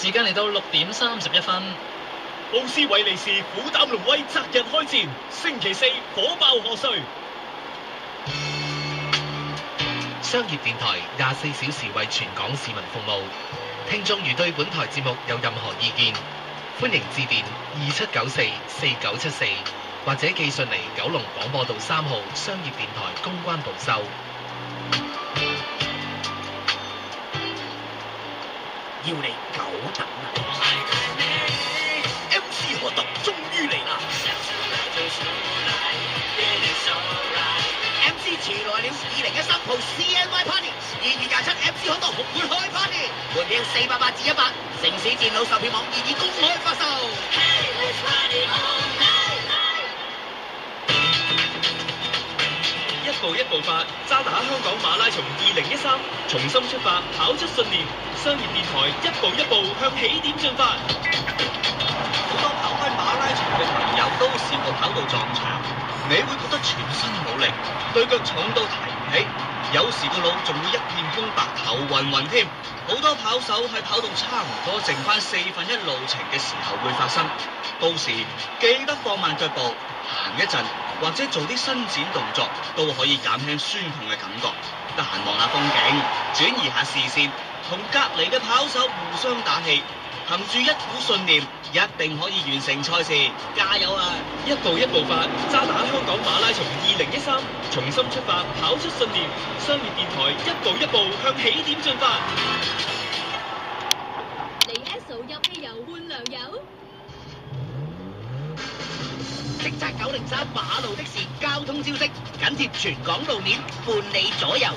時間嚟到6:31。奧斯維利士虎膽龍威擇日開戰，星期四火爆賀歲。商業電台24小時為全港市民服務。聽眾如對本台節目有任何意見，歡迎致電27944974或者寄信嚟九龍廣播道3號商業電台公關部收。要你久等啊！MC 可特終於嚟啦 ！MC 遲來了2013號 CNY Party， 2月27 MC 可特紅館開 Party， 門票480至100，城市電腦售票網現已公開發售。一步一步發，渣打香港馬拉松2013，重新出發，跑出信念。商業電台一步一步向起點進發。好多跑開馬拉松嘅朋友都試過跑到撞牆，你會覺得全身冇力，對腳重到提唔起，有時個腦仲會一片空白，頭暈暈添。好多跑手喺跑到差唔多剩翻1/4路程嘅時候會發生，到時記得放慢腳步，行一陣或者做啲伸展動作，都可以減輕酸痛嘅感覺。得閒望下風景，轉移下視線，同隔離嘅跑手互相打氣，憑住一股信念，一定可以完成賽事。加油啊！一步一步發，渣打香港馬拉松2013，重新出發，跑出信念。商業電台一步一步向起點進發。嚟 Esso 入汽油換糧油。叱咤903馬路的士交通消息，緊貼全港路面，伴你左右。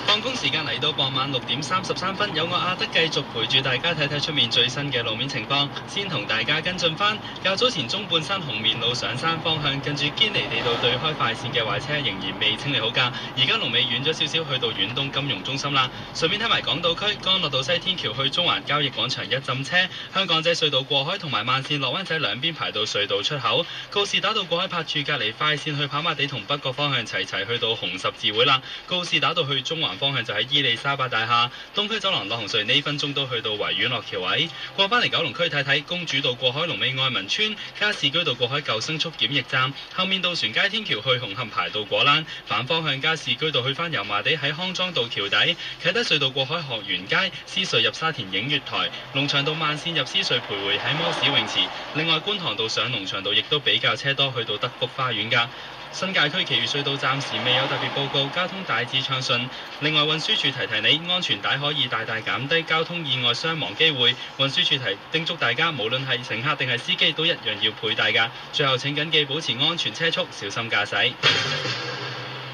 放工時間嚟到傍晚6:33，有我阿德繼續陪住大家睇睇出面最新嘅路面情況。先同大家跟進翻，較早前中半山紅棉路上山方向近住堅尼地道對開快線嘅壞車仍然未清理好㗎，而家龍尾遠咗少少，去到遠東金融中心啦。順便睇埋港島區干諾道西天橋去中環交易廣場一浸車，香港仔隧道過海同埋慢線落灣仔兩邊排到隧道出口，告士打道過海拍住隔離快線去跑馬地同北角方向齊齊去到紅十字會啦，告士打道去中環方向就喺伊利沙伯大廈，東區走廊落紅隧呢分鐘都去到維園落橋位。過返嚟九龍區睇睇，公主道過海龍尾愛民村，加士居道過海舊生速檢疫站，後面渡船街天橋去紅磡排到果欄，反方向加士居道去返油麻地喺康莊道橋底，啟德隧道過海學園街，獅隧入沙田映月台，龍翔道慢線入獅隧徘徊喺摩士泳池。另外觀塘道上龍翔道亦都比較車多，去到德福花園㗎。新界區其餘隧道暫時未有特別報告，交通大致暢順。另外運輸署提你，安全帶可以大大減低交通意外傷亡機會。運輸署叮囑大家，無論係乘客定係司機都一樣要佩戴㗎。最後請緊記保持安全車速，小心駕駛。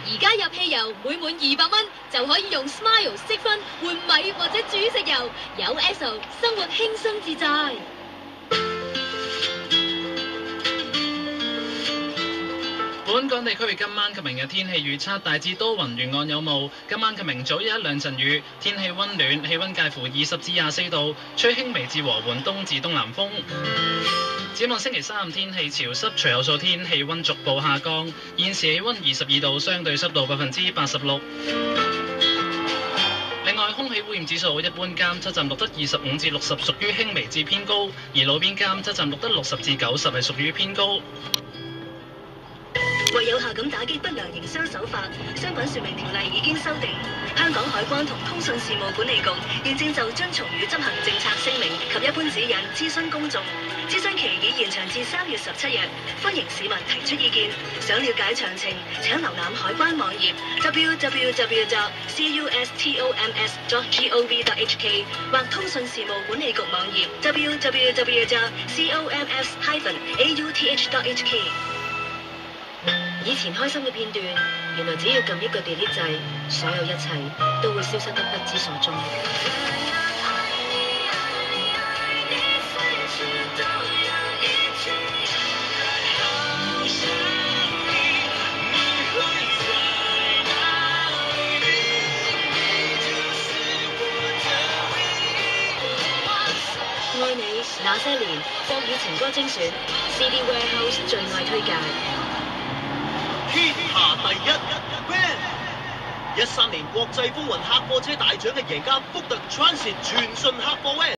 而家入汽油每滿200蚊就可以用 Smile 積分換米或者煮食油，有 Esso 生活輕鬆自在。本港地區今晚及明日天氣預測大致多雲，沿岸有霧。今晚及明早有一兩陣雨，天氣溫暖，氣溫介乎20至24度，吹輕微至和緩東至東南風。展望星期三天氣潮濕，隨後數天氣溫逐步下降。現時氣溫22度，相對濕度86%。另外，空氣污染指數一般監測站錄得25至60，屬於輕微至偏高；而路邊監測站錄得60至90，係屬於偏高。為有效咁打擊不良營商手法，商品說明條例已經修訂。香港海關同通訊事務管理局現正就遵從與執行政策聲明及一般指引諮詢公眾，諮詢期已延長至3月17日，歡迎市民提出意見。想了解詳情，請瀏覽海關網頁 www.customs.gov.hk 或通訊事務管理局網頁 www.coms-auth.hk。以前開心嘅片段，原來只要撳一個 delete 掣，所有一切都會消失得不知所蹤。愛你那些年國語情歌精選 CD Warehouse 最愛推介。天下第一 Van 13年國際風雲客貨車大獎嘅贏家福特 Transit 傳訊客貨 Van。